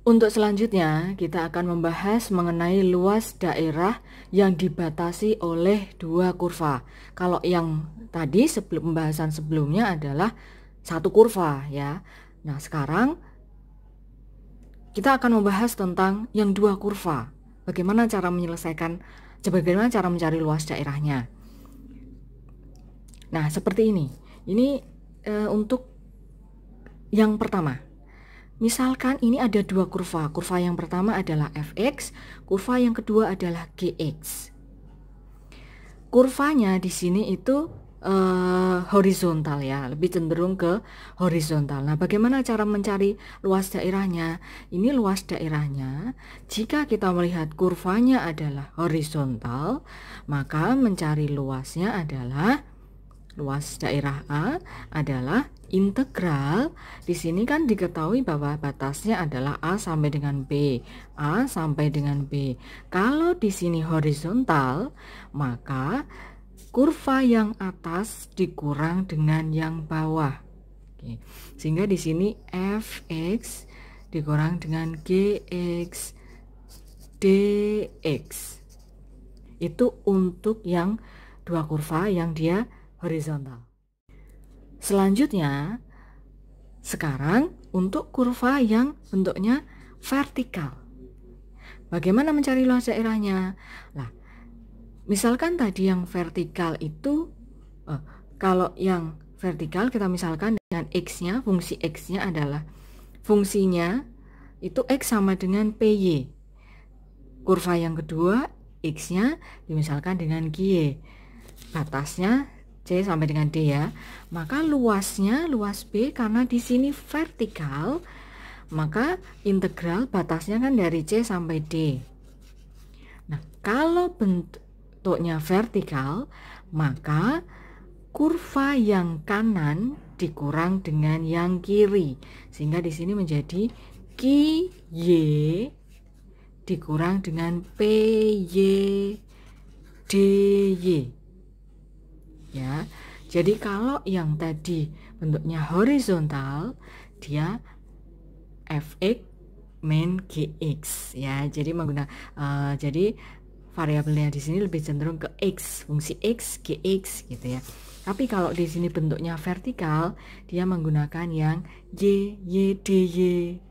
Untuk selanjutnya, kita akan membahas mengenai luas daerah yang dibatasi oleh dua kurva. Kalau yang tadi pembahasan sebelumnya adalah satu kurva ya. Nah, sekarang kita akan membahas tentang yang dua kurva. Bagaimana cara mencari luas daerahnya. Nah, seperti ini. Ini untuk yang pertama. Misalkan ini ada dua kurva. Kurva yang pertama adalah fx, kurva yang kedua adalah gx. Kurvanya di sini itu horizontal ya, lebih cenderung ke horizontal. Nah, bagaimana cara mencari luas daerahnya? Ini luas daerahnya, jika kita melihat kurvanya adalah horizontal, maka mencari luasnya adalah luas daerah A adalah integral. Di sini kan diketahui bahwa batasnya adalah A sampai dengan B. A sampai dengan B. Kalau di sini horizontal, maka kurva yang atas dikurang dengan yang bawah. Oke. Sehingga di sini fx dikurang dengan gx dx. Itu untuk yang dua kurva yang dia horizontal. Selanjutnya, sekarang untuk kurva yang bentuknya vertikal. Bagaimana mencari luas daerahnya? Nah, misalkan tadi yang vertikal itu, kalau yang vertikal kita misalkan dengan x-nya, fungsi x-nya adalah fungsinya itu x sama dengan py. Kurva yang kedua, x-nya dimisalkan dengan gy. Batasnya C sampai dengan D ya. Maka luasnya luas B karena di sini vertikal, maka integral batasnya kan dari C sampai D. Nah, kalau bentuknya vertikal, maka kurva yang kanan dikurang dengan yang kiri. Sehingga di sini menjadi QY dikurang dengan PY DY. Ya, jadi kalau yang tadi bentuknya horizontal, dia fx min gx ya. Jadi jadi variabelnya di sini lebih cenderung ke x, fungsi x, gx gitu ya. Tapi kalau di sini bentuknya vertikal, dia menggunakan yang y, dy.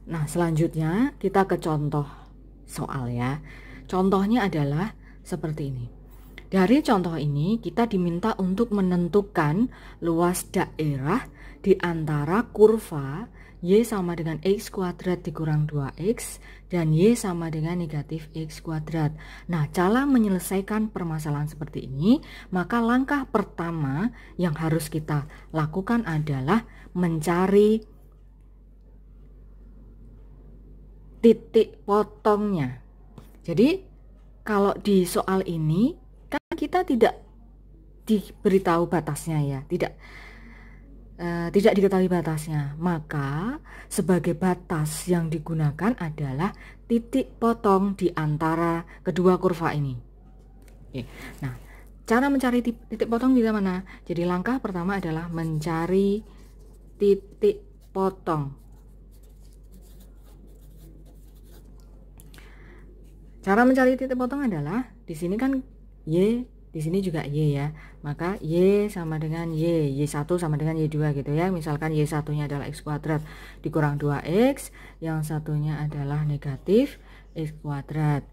Nah, selanjutnya kita ke contoh soal ya. Contohnya adalah seperti ini. Dari contoh ini kita diminta untuk menentukan luas daerah di antara kurva y sama dengan x kuadrat dikurang 2x dan y sama dengan negatif x kuadrat. Nah, cara menyelesaikan permasalahan seperti ini, maka langkah pertama yang harus kita lakukan adalah mencari titik potongnya. Jadi kalau di soal ini kan kita tidak diberitahu batasnya ya, tidak diketahui batasnya, maka sebagai batas yang digunakan adalah titik potong di antara kedua kurva ini. Oke. Nah, cara mencari titik potong di mana? Jadi langkah pertama adalah mencari titik potong. Cara mencari titik potong adalah di sini kan y, di sini juga y ya. Maka y sama dengan y1 sama dengan y2 gitu ya. Misalkan y1-nya adalah x kuadrat dikurang 2x, yang satunya adalah negatif x kuadrat.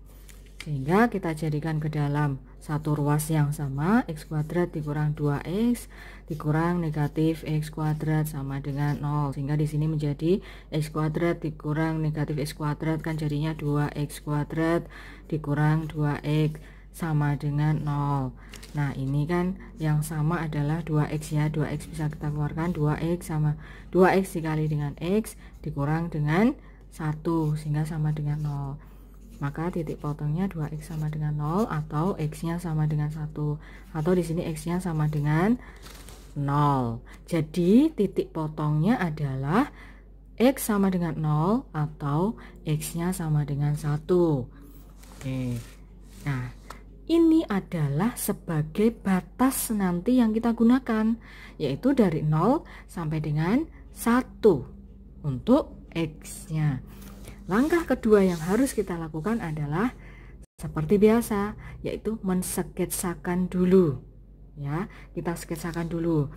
Sehingga kita jadikan ke dalam satu ruas yang sama, x kuadrat dikurang 2x dikurang negatif x kuadrat sama dengan 0. Sehingga di sini menjadi x kuadrat dikurang negatif x kuadrat kan jadinya 2x kuadrat dikurang 2x sama dengan 0. Nah, ini kan yang sama adalah 2x ya. 2x bisa kita keluarkan, 2x sama 2x dikali dengan x dikurang dengan 1 sehingga sama dengan 0. Maka titik potongnya 2x sama dengan 0 atau x-nya sama dengan 1, atau di sini x-nya sama dengan 0. Jadi titik potongnya adalah x sama dengan 0 atau x-nya sama dengan 1. Oke. Nah, ini adalah sebagai batas nanti yang kita gunakan, yaitu dari 0 sampai dengan 1. untuk X-nya. Langkah kedua yang harus kita lakukan adalah seperti biasa, yaitu mensketsakan dulu. Ya, kita sketsakan dulu.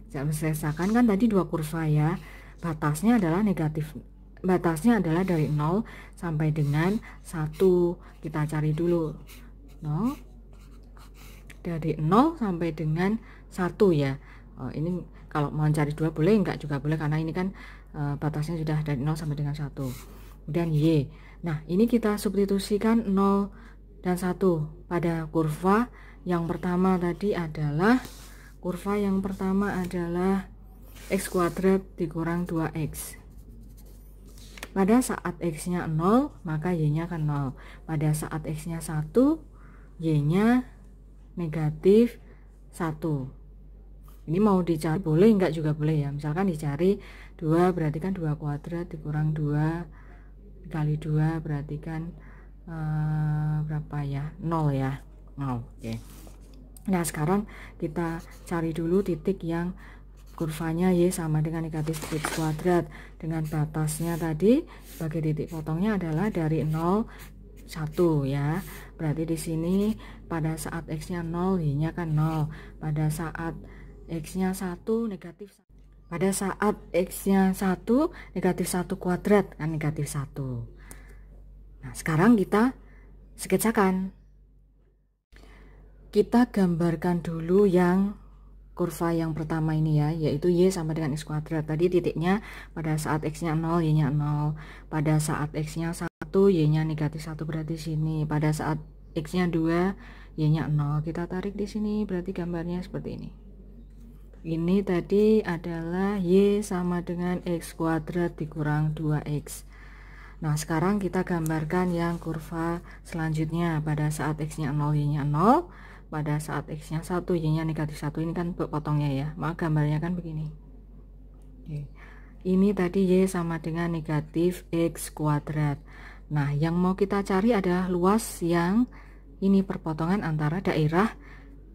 Sketsakan kan tadi dua kurva ya. Batasnya adalah negatif. Batasnya adalah dari 0 sampai dengan 1. Kita cari dulu. 0 dari 0 sampai dengan 1 ya. Ini kalau mau cari 2 boleh, enggak juga boleh karena ini kan batasnya sudah dari 0 sampai dengan 1. Kemudian Y. Nah, ini kita substitusikan 0 dan 1 pada kurva yang pertama tadi adalah X kuadrat dikurang 2X. Pada saat X-nya 0, maka Y-nya akan 0. Pada saat X-nya 1, Y-nya negatif 1. Ini mau dicari boleh, enggak juga boleh ya. Misalkan dicari 2 berarti kan 2 kuadrat dikurang 2 kali 2 berarti kan berapa ya? 0 ya. 0. Oke. Nah, sekarang kita cari dulu titik yang kurvanya Y sama dengan negatif X kuadrat, dengan batasnya tadi sebagai titik potongnya adalah dari 0 1 ya. Berarti di sini pada saat X-nya 0, Y-nya kan 0. Pada saat X-nya 1 negatif 1. Pada saat X-nya 1 negatif 1 kuadrat kan negatif 1. Nah, sekarang kita sketsakan. Kita gambarkan dulu yang kurva yang pertama ini ya, yaitu Y sama dengan X kuadrat. Tadi titiknya pada saat X-nya 0, Y-nya 0. Pada saat X-nya 1, Y-nya negatif 1 berarti sini. Pada saat X-nya 2, Y-nya 0. Kita tarik di sini berarti gambarnya seperti ini. Ini tadi adalah Y sama dengan X kuadrat dikurang 2X. Nah, sekarang kita gambarkan yang kurva selanjutnya. Pada saat X-nya 0, Y-nya 0. Pada saat X-nya 1, Y-nya negatif 1. Ini kan potongnya ya. Maka gambarnya kan begini. Oke. Ini tadi Y sama dengan negatif X kuadrat. Nah, yang mau kita cari adalah luas yang ini perpotongan antara daerah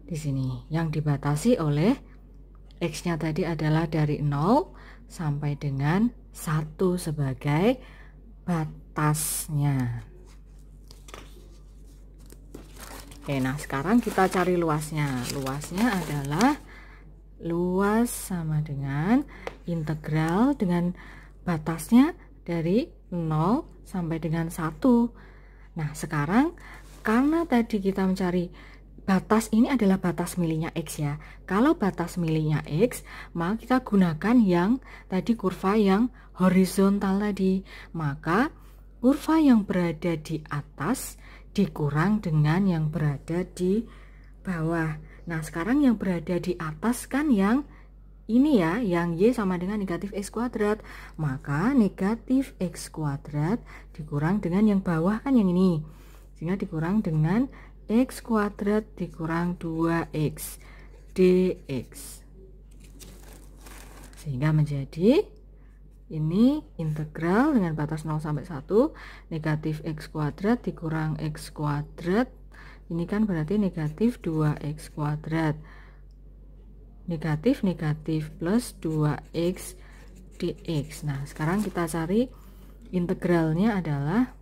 di sini. Yang dibatasi oleh X-nya tadi adalah dari 0 sampai dengan 1 sebagai batasnya. Oke, nah sekarang kita cari luasnya. Luasnya adalah luas sama dengan integral dengan batasnya dari 0 sampai dengan 1. Nah, sekarang karena tadi kita mencari batas ini adalah batas miliknya X ya. Kalau batas miliknya X, maka kita gunakan yang tadi kurva yang horizontal tadi. Maka kurva yang berada di atas dikurang dengan yang berada di bawah. Nah, sekarang yang berada di atas kan yang ini ya, yang Y sama dengan negatif X kuadrat. Maka negatif X kuadrat dikurang dengan yang bawah kan yang ini. Sehingga dikurang dengan X kuadrat dikurang 2X dx. Sehingga menjadi ini integral dengan batas 0 sampai 1 negatif X kuadrat dikurang X kuadrat. Ini kan berarti negatif 2X kuadrat. Negatif plus 2X dx. Nah, sekarang kita cari integralnya adalah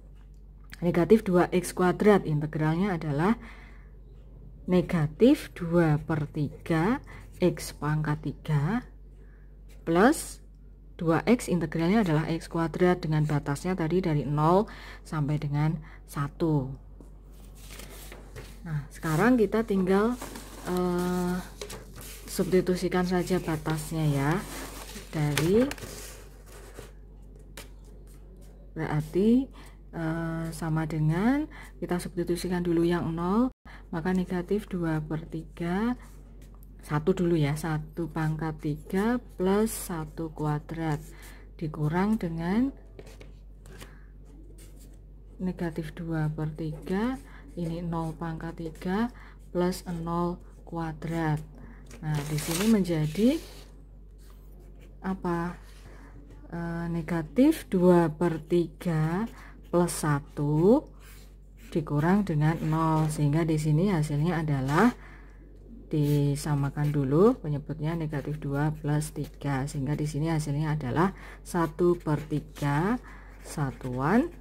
negatif 2X kuadrat. Integralnya adalah negatif 2/3 X pangkat 3 plus 2X, integralnya adalah X kuadrat dengan batasnya tadi dari 0 sampai dengan 1. Nah, sekarang kita tinggal substitusikan saja batasnya ya. Dari berarti sama dengan kita substitusikan dulu yang 0, maka negatif 2/3 1 dulu ya, 1 pangkat 3 plus 1 kuadrat dikurang dengan negatif 2/3 ini 0 pangkat 3 plus 0 kuadrat. Nah, di sini menjadi apa? Negatif 2/3 plus 1 dikurang dengan 0, sehingga di sini hasilnya adalah disamakan dulu, penyebutnya negatif 2 plus 3, sehingga di sini hasilnya adalah 1/3 satuan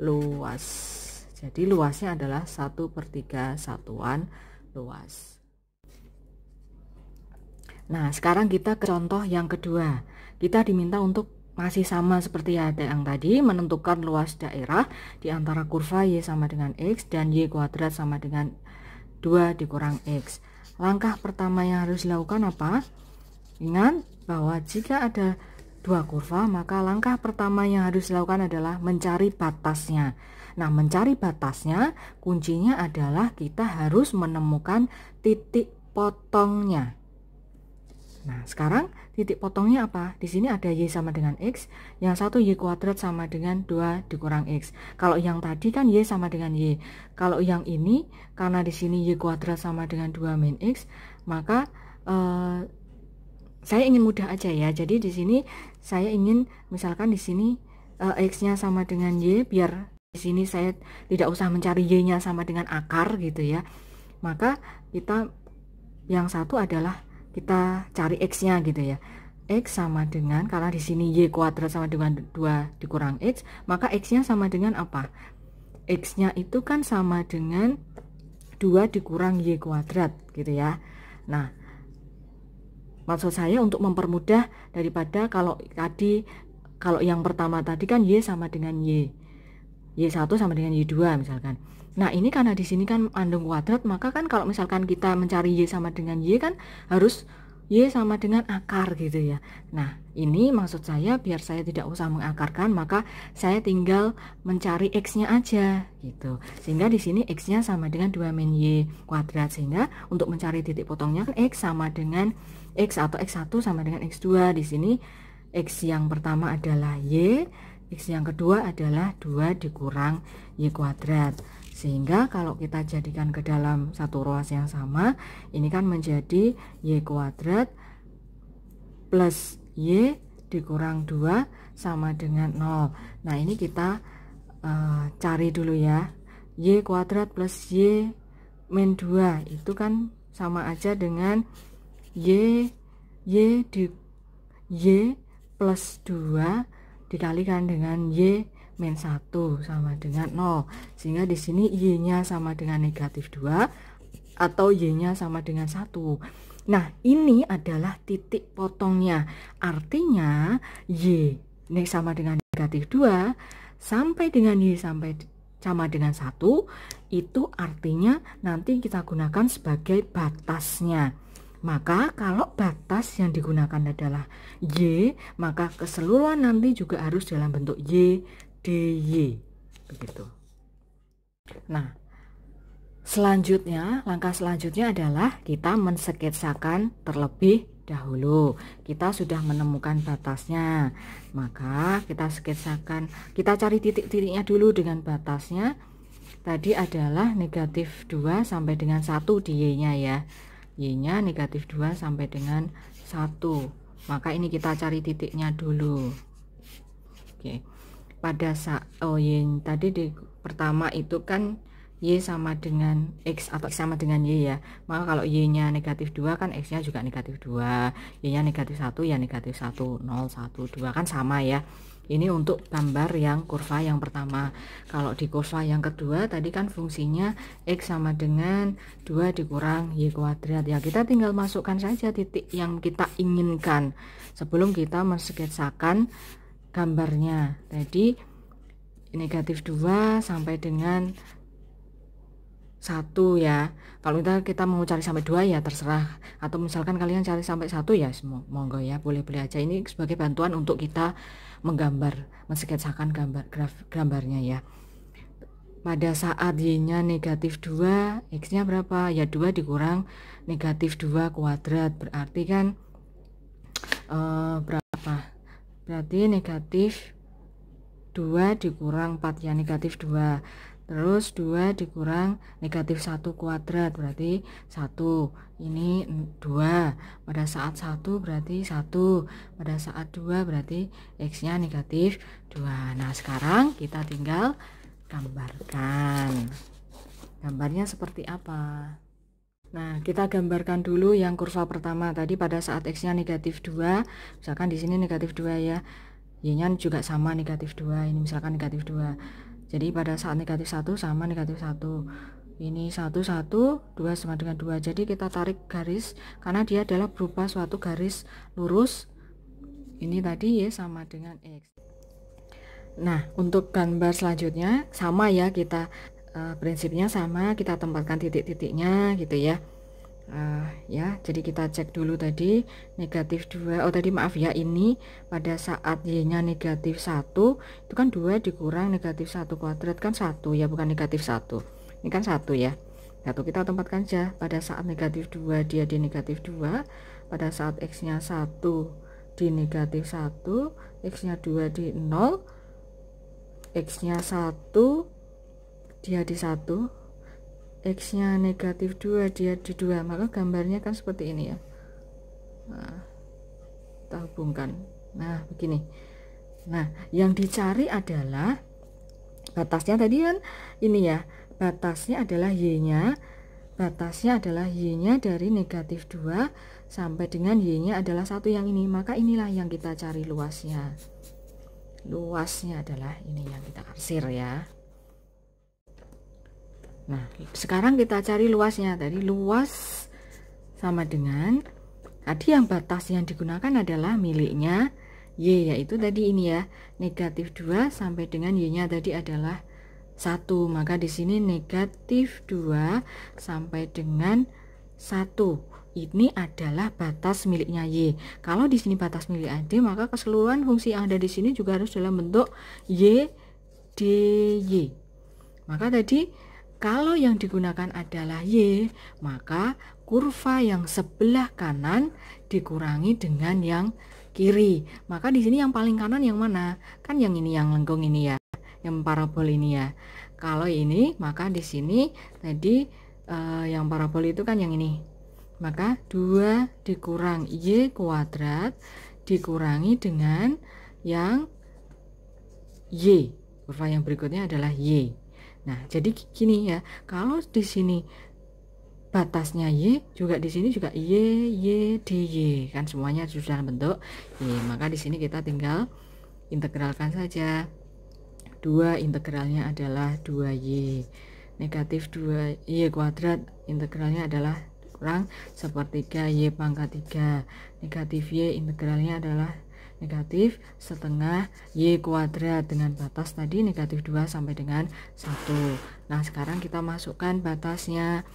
luas. Jadi luasnya adalah 1/3 satuan luas. Nah, sekarang kita ke contoh yang kedua. Kita diminta untuk masih sama seperti yang tadi, menentukan luas daerah di antara kurva Y sama dengan X dan Y kuadrat sama dengan 2 dikurang X. Langkah pertama yang harus dilakukan apa? Ingat bahwa jika ada dua kurva, maka langkah pertama yang harus dilakukan adalah mencari batasnya. Nah, mencari batasnya, kuncinya adalah kita harus menemukan titik potongnya. Nah, sekarang titik potongnya apa? Di sini ada Y sama dengan X, yang satu Y kuadrat sama dengan 2 dikurang X. Kalau yang tadi kan Y sama dengan Y. Kalau yang ini, karena di sini Y kuadrat sama dengan 2 min X, maka saya ingin mudah aja ya. Jadi di sini saya ingin misalkan di sini X-nya sama dengan Y, biar di sini saya tidak usah mencari Y-nya sama dengan akar gitu ya. Maka kita yang satu adalah kita cari X-nya gitu ya. X sama dengan, karena di sini Y kuadrat sama dengan 2 dikurang X, maka X-nya sama dengan apa? X-nya itu kan sama dengan 2 dikurang Y kuadrat gitu ya. Nah, maksud saya untuk mempermudah daripada kalau yang pertama tadi kan Y sama dengan Y1 sama dengan Y2 misalkan. Nah, ini karena di sini kan andung kuadrat, maka kan kalau misalkan kita mencari Y sama dengan Y kan harus Y sama dengan akar gitu ya. Nah, ini maksud saya biar saya tidak usah mengakarkan, maka saya tinggal mencari X-nya aja gitu. Sehingga di sini X-nya sama dengan 2 min Y kuadrat, sehingga untuk mencari titik potongnya kan X sama dengan X atau X1 sama dengan X2. Di sini X yang pertama adalah Y, X yang kedua adalah 2 dikurang Y kuadrat. Sehingga kalau kita jadikan ke dalam satu ruas yang sama, ini kan menjadi Y kuadrat plus Y dikurang 2 sama dengan 0. Nah, ini kita cari dulu ya. Y kuadrat plus Y min 2 itu kan sama aja dengan Y plus 2 dikalikan dengan Y min 1 sama dengan 0, sehingga di sini Y-nya sama dengan negatif 2 atau Y-nya sama dengan 1. Nah, ini adalah titik potongnya, artinya Y ini sama dengan negatif 2 sampai dengan Y sampai sama dengan 1, itu artinya nanti kita gunakan sebagai batasnya. Maka kalau batas yang digunakan adalah Y, maka keseluruhan nanti juga harus dalam bentuk Y dy begitu. Nah, langkah selanjutnya adalah kita mensketsakan terlebih dahulu. Kita sudah menemukan batasnya, maka kita sketsakan, kita cari titik-titiknya dulu dengan batasnya. Tadi adalah negatif 2 sampai dengan 1 di Y-nya ya. Y-nya negatif 2 sampai dengan 1. Maka ini kita cari titiknya dulu. Oke. Pada saat Y tadi di pertama itu kan Y sama dengan X atau X sama dengan Y ya. Maka kalau Y-nya negatif 2 kan X-nya juga negatif 2. Y-nya negatif 1 ya negatif 1, 0, 1, 2 kan sama ya. Ini untuk gambar yang kurva yang pertama. Kalau di kurva yang kedua tadi kan fungsinya X sama dengan 2 dikurang Y kuadrat. Ya, kita tinggal masukkan saja titik yang kita inginkan sebelum kita mensketsakan gambarnya. Tadi negatif 2 sampai dengan 1 ya. Kalau kita mau cari sampai 2 ya terserah, atau misalkan kalian cari sampai 1 ya monggo ya, boleh-boleh aja. Ini sebagai bantuan untuk kita mensketsakan gambarnya ya. Pada saat Y-nya negatif 2, X-nya berapa? Ya 2 dikurang negatif 2 kuadrat, berarti kan berapa? Berarti negatif 2 dikurang 4 ya, negatif 2. Terus 2 dikurang negatif 1 kuadrat berarti 1. Ini 2. Pada saat 1 berarti 1. Pada saat 2 berarti X-nya negatif 2. Nah, sekarang kita tinggal gambarkan. Gambarnya seperti apa? Nah, kita gambarkan dulu yang kurva pertama tadi pada saat X-nya negatif 2, misalkan di sini negatif 2 ya, Y-nya juga sama negatif 2, ini misalkan negatif 2. Jadi pada saat negatif 1 sama negatif 1. Ini 1, 1, 2 sama dengan 2. Jadi kita tarik garis, karena dia adalah berupa suatu garis lurus. Ini tadi Y sama dengan X. Nah, untuk gambar selanjutnya sama ya, kita prinsipnya sama, kita tempatkan titik-titiknya gitu ya. Ya, jadi kita cek dulu tadi negatif 2. Oh tadi maaf ya, ini pada saat Y-nya negatif 1 itu kan 2 dikurang negatif 1 kuadrat kan 1 ya, bukan negatif 1. Ini kan 1 ya. Satu kita tempatkan saja pada saat negatif 2 dia di negatif 2, pada saat X-nya 1 di negatif 1, X-nya 2 di 0, X-nya 1 dia di 1, X-nya negatif 2 dia di 2, maka gambarnya kan seperti ini ya. Nah, kita hubungkan. Nah, begini. Nah, yang dicari adalah batasnya tadi kan ini ya. Batasnya adalah Y-nya. Batasnya adalah Y-nya dari negatif 2 sampai dengan Y-nya adalah 1 yang ini. Maka inilah yang kita cari luasnya. Luasnya adalah ini yang kita arsir ya. Nah, sekarang kita cari luasnya. Tadi luas sama dengan tadi yang batas yang digunakan adalah miliknya Y, yaitu tadi ini ya, negatif 2 sampai dengan Y-nya tadi adalah 1. Maka di sini negatif 2 sampai dengan 1. Ini adalah batas miliknya Y. Kalau di sini batas milik AD, maka keseluruhan fungsi yang ada di sini juga harus dalam bentuk Y dy. Maka tadi kalau yang digunakan adalah Y, maka kurva yang sebelah kanan dikurangi dengan yang kiri. Maka di sini yang paling kanan yang mana? Kan yang ini, yang lengkung ini ya, yang parabol ini ya. Kalau ini, maka di sini tadi yang parabol itu kan yang ini. Maka 2 dikurang Y kuadrat dikurangi dengan yang Y. Kurva yang berikutnya adalah Y. Nah, jadi gini ya, kalau di sini batasnya Y, juga di sini juga Y dy, kan semuanya sudah bentuk Y. Maka di sini kita tinggal integralkan saja. 2 integralnya adalah 2Y. Negatif 2Y kuadrat integralnya adalah kurang sepertiga Y pangkat 3. Negatif Y integralnya adalah negatif setengah Y kuadrat dengan batas tadi negatif 2 sampai dengan 1. Nah, sekarang kita masukkan batasnya.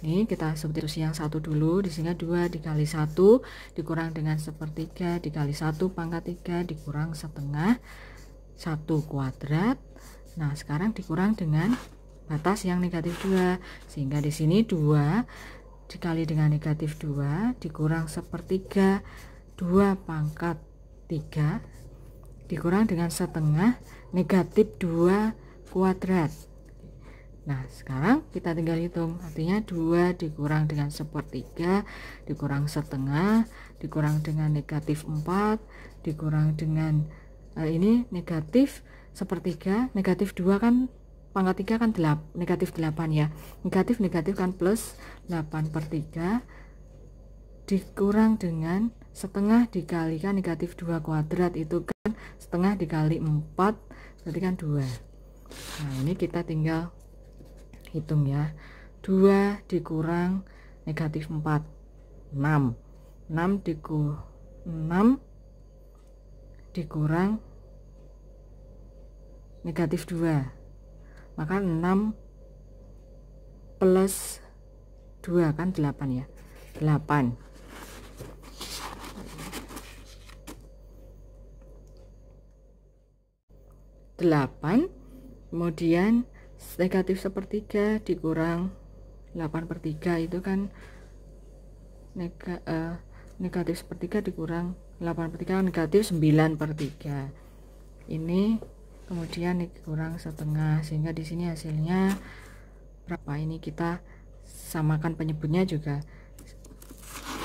Ini kita substitusi yang 1 dulu. Di sini 2 dikali 1 dikurang dengan sepertiga dikali 1 pangkat 3 dikurang setengah 1 kuadrat. Nah, sekarang dikurang dengan batas yang negatif 2. Sehingga di sini 2 dikali dengan negatif 2 dikurang sepertiga 2 pangkat 3 dikurang dengan setengah negatif 2 kuadrat. Nah, sekarang kita tinggal hitung. Artinya 2 dikurang dengan sepertiga dikurang setengah dikurang dengan negatif 4 dikurang dengan ini negatif sepertiga, negatif 2 kan pangkat 3 kan negatif 8 ya. Negatif kan plus 8/3 dikurang dengan setengah dikalikan negatif 2 kuadrat, itu kan setengah dikali 4 berarti kan 2. Nah, ini kita tinggal hitung ya. 2 dikurang negatif 4 6 dikurang negatif 2, maka 6 plus 2 kan 8 ya. 8 kemudian negatif sepertiga dikurang 8/3 itu kan negatif sepertiga dikurang 8/3 negatif 9/3. Ini kemudian dikurang setengah, sehingga di sini hasilnya berapa? Ini kita samakan penyebutnya juga,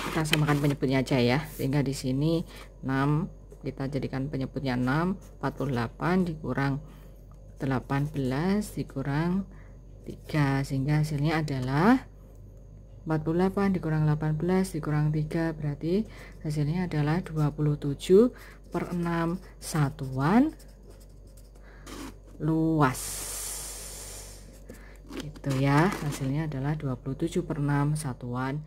kita samakan penyebutnya aja ya, sehingga di sini 6 kita jadikan penyebutnya 6. 48 dikurang 18 dikurang 3, sehingga hasilnya adalah 48 dikurang 18 dikurang 3 berarti hasilnya adalah 27/6 satuan luas. Gitu ya, hasilnya adalah 27/6 satuan